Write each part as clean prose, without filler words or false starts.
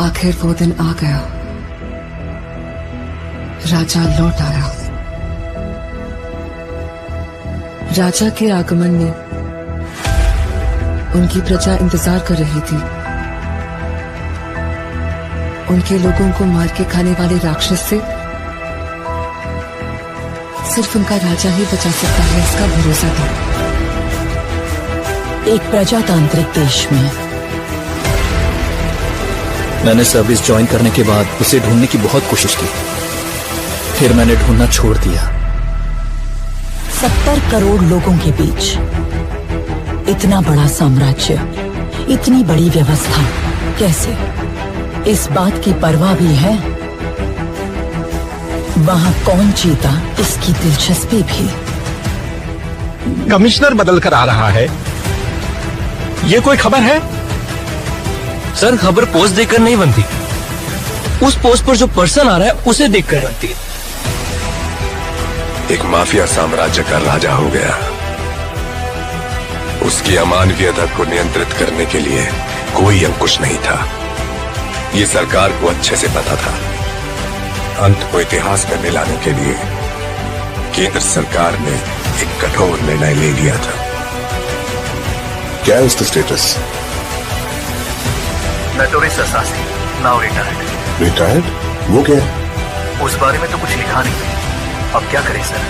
आखिर वो दिन आ गया। राजा लौट आया। राजा के आगमन में उनकी प्रजा इंतजार कर रही थी। उनके लोगों को मार के खाने वाले राक्षस से सिर्फ उनका राजा ही बचा सकता है, इसका भरोसा था। एक प्रजातांत्रिक देश में मैंने सर्विस ज्वाइन करने के बाद उसे ढूंढने की बहुत कोशिश की, फिर मैंने ढूंढना छोड़ दिया। 70 करोड़ लोगों के बीच इतना बड़ा साम्राज्य, इतनी बड़ी व्यवस्था, कैसे? इस बात की परवाह भी है वहां कौन जीता, इसकी दिलचस्पी भी। कमिश्नर बदल कर आ रहा है, ये कोई खबर है? सर, खबर पोस्ट देखकर नहीं बनती, उस पोस्ट पर जो पर्सन आ रहा है उसे देखकर बनती है। एक माफिया साम्राज्य का राजा हो गया। उसकी अमानवीयता को नियंत्रित करने के लिए कोई अंकुश नहीं था। ये सरकार को अच्छे से पता था। अंत को इतिहास में मिलाने के लिए केंद्र सरकार ने एक कठोर निर्णय ले लिया था। क्या है उसका status? Notorious assassin, now retired. Retired? वो क्या है? उस बारे में तो कुछ लिखा नहीं। अब क्या करें सर?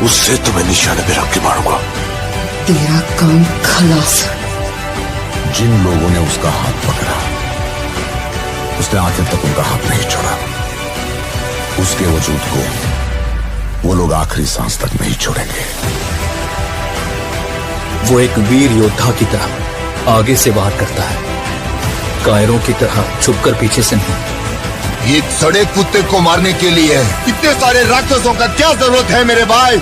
उससे तो मैं निशाने पे रख के मारूंगा। तेरा काम खलास। जिन लोगों ने उसका हाथ पकड़ा, उसने आखिर तक उनका हाथ नहीं छोड़ा। उसके वजूद को वो लोग आखिरी सांस तक नहीं छोड़ेंगे। वो एक वीर योद्धा की तरह आगे से वार करता है, कायरों की तरह छुपकर पीछे से नहीं। एक सड़े कुत्ते को मारने के लिए इतने सारे राक्षसों का क्या जरूरत है मेरे भाई?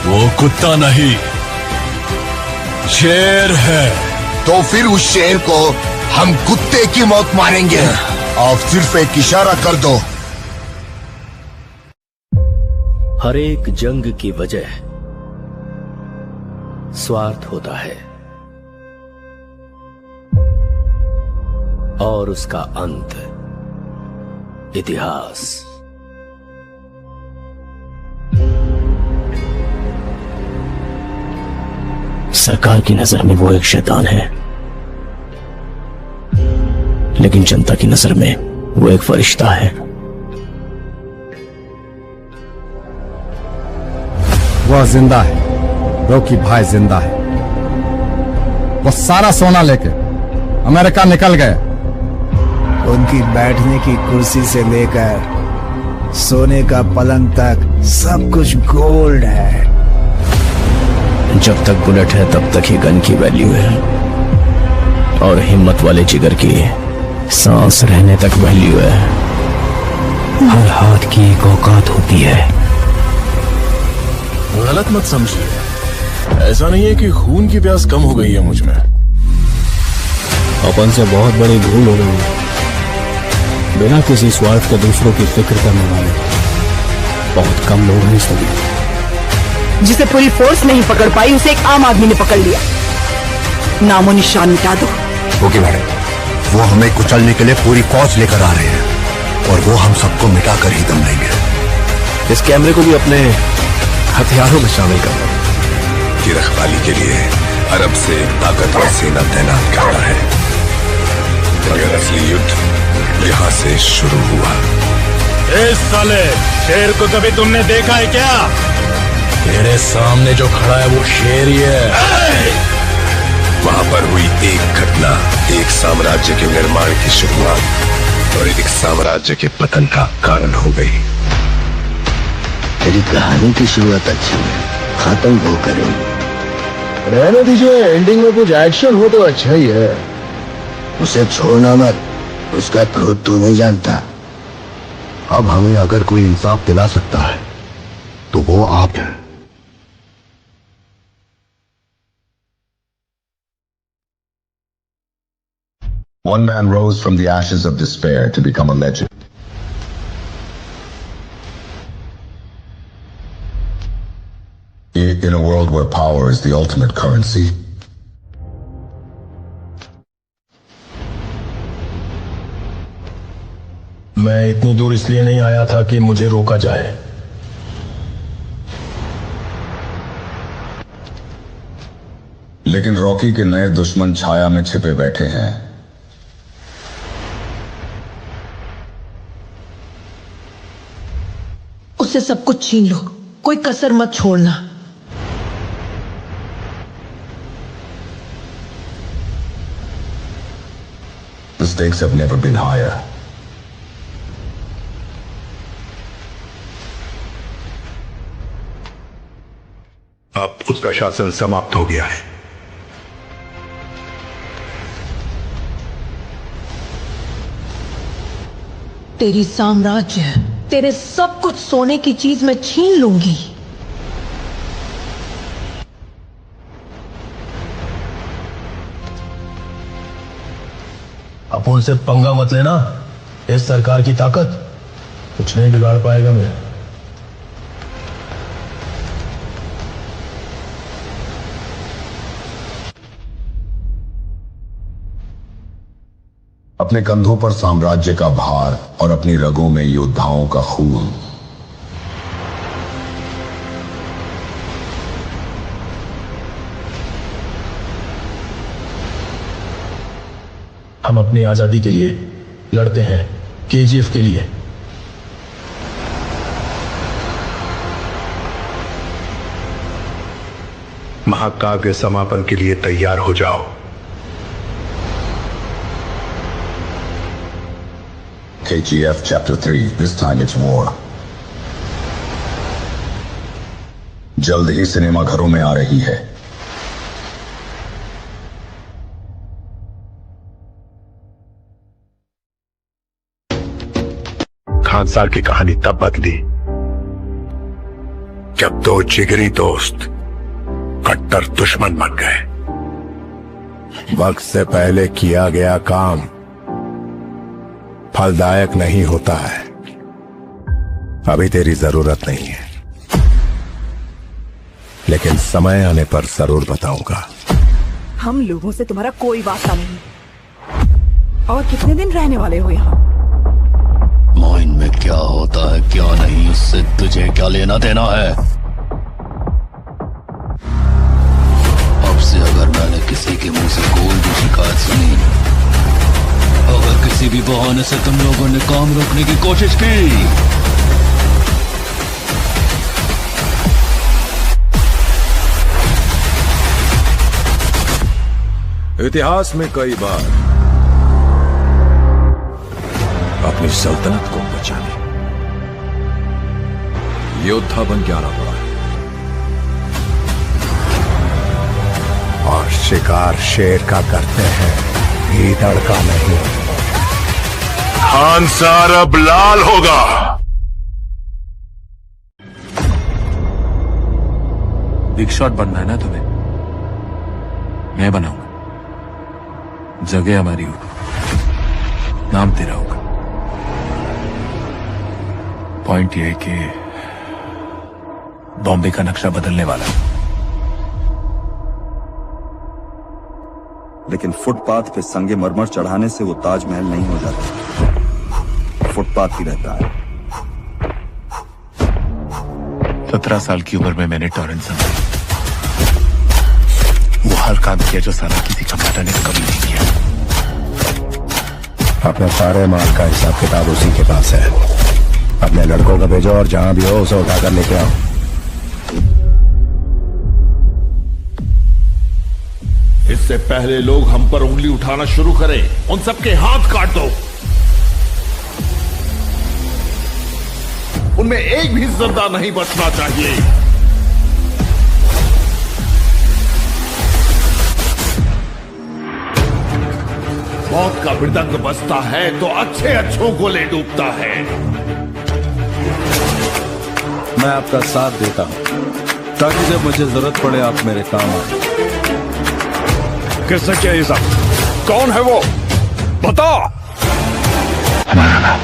वो कुत्ता नहीं, शेर है। तो फिर उस शेर को हम कुत्ते की मौत मारेंगे। आप सिर्फ एक इशारा कर दो। हर एक जंग की वजह स्वार्थ होता है और उसका अंत इतिहास। सरकार की नजर में वो एक शैतान है, लेकिन जनता की नजर में वो एक फरिश्ता है। वह जिंदा है, रॉकी भाई जिंदा है। वो सारा सोना लेके अमेरिका निकल गए। उनकी बैठने की कुर्सी से लेकर सोने का पलंग तक सब कुछ गोल्ड है। जब तक बुलेट है तब तक ही गन की वैल्यू है, और हिम्मत वाले जिगर की सांस रहने तक वैल्यू है। हर हाथ की एक औकात होती है। गलत मत समझिए, ऐसा नहीं है कि खून की प्यास कम हो गई है मुझ में। अपन से बहुत बड़ी भूल हो गई है। बिना किसी स्वार्थ के दूसरों की फिक्र करने वाले बहुत कम लोग हैं इस दुनिया। जिसे पूरी फोर्स नहीं पकड़ पाई, उसे एक आम आदमी ने पकड़ लिया। नामो निशान मिटा दो। ओके मैडम, वो हमें कुचलने के लिए पूरी फौज लेकर आ रहे हैं और वो हम सबको मिटाकर ही दम लेंगे। इस कैमरे को भी अपने हथियारों में शामिल कर लो। की रखवाली के लिए अरब से ताकतवर सेना तैनात करना है, मगर असली युद्ध यहाँ से शुरू हुआ। इस साले शेर को कभी तुमने देखा है क्या? तेरे सामने जो खड़ा है वो शेर ही है। वहां पर हुई एक घटना एक साम्राज्य के निर्माण की शुरुआत और एक साम्राज्य के पतन का कारण हो गई। तेरी कहानी की शुरुआत अच्छी है, खत्म वो करेंगे। रहने दीजिए, एंडिंग में कुछ एक्शन हो तो अच्छा ही है। उसे छोड़ना मत, उसका क्रोध तू नहीं जानता। अब हमें अगर कोई इंसाफ दिला सकता है तो वो आप हैं। One man rose from the ashes of despair to become a legend. In a world where power is the ultimate currency, मैं इतनी दूर इसलिए नहीं आया था कि मुझे रोका जाए। लेकिन रॉकी के नए दुश्मन छाया में छिपे बैठे हैं। उससे सब कुछ छीन लो, कोई कसर मत छोड़ना। The stakes have never been higher. अब उसका शासन समाप्त हो गया है। तेरी साम्राज्य, तेरे सब कुछ सोने की चीज मैं छीन लूंगी। आप उनसे पंगा मत लेना। इस सरकार की ताकत कुछ नहीं बिगाड़ पाएगा मैं। अपने कंधों पर साम्राज्य का भार और अपनी रगों में योद्धाओं का खून। हम अपनी आजादी के लिए लड़ते हैं, केजीएफ के लिए। महाकाव्य समापन के लिए तैयार हो जाओ। KGF Chapter 3, this time it's war. जल्द ही सिनेमा घरों में आ रही है। खान साहब की कहानी तब बदली जब दो जिगरी दोस्त कट्टर दुश्मन बन गए। वक्त से पहले किया गया काम फलदायक नहीं होता है। अभी तेरी जरूरत नहीं है, लेकिन समय आने पर जरूर बताऊंगा। हम लोगों से तुम्हारा कोई वास्ता नहीं। और कितने दिन रहने वाले हो यहाँ? माइंड में क्या होता है क्या नहीं, उससे तुझे क्या लेना देना है। अब से अगर मैंने किसी के मुंह से कोई भी शिकायत सुनी, अगर किसी भी बहाने से तुम लोगों ने काम रोकने की कोशिश की, इतिहास में कई बार अपनी सल्तनत को बचाने योद्धा बन के आना पड़ा है, और शिकार शेर का करते हैं, गीदड़ का नहीं। खान सार अब लाल होगा। बिग शॉट बनना है ना तुम्हें, मैं बनाऊंगा। जगह हमारी होगी, नाम तेरा होगा। पॉइंट यह है कि बॉम्बे का नक्शा बदलने वाला है। लेकिन फुटपाथ पे संगे मरमर चढ़ाने से वो ताजमहल नहीं हो जाता, फुटपाथ ही रहता है। 17 साल की उम्र में मैंने टॉरेंट संभाली। वो हर काम किया जो साला किसी कमाता ने कभी नहीं किया। अपने सारे माल का हिसाब किताब उसी के पास है। अपने लड़कों को भेजो और जहां भी हो उसे उठाकर लेके आओ। इससे पहले लोग हम पर उंगली उठाना शुरू करें, उन सबके हाथ काट दो। उनमें एक भी जिंदा नहीं बचना चाहिए। मौत का मृदंग बजता है तो अच्छे अच्छों को ले डूबता है। मैं आपका साथ देता हूं ताकि जब मुझे जरूरत पड़े आप मेरे काम आए। किसने किया ये सब? कौन है वो? बता। हमारा नाम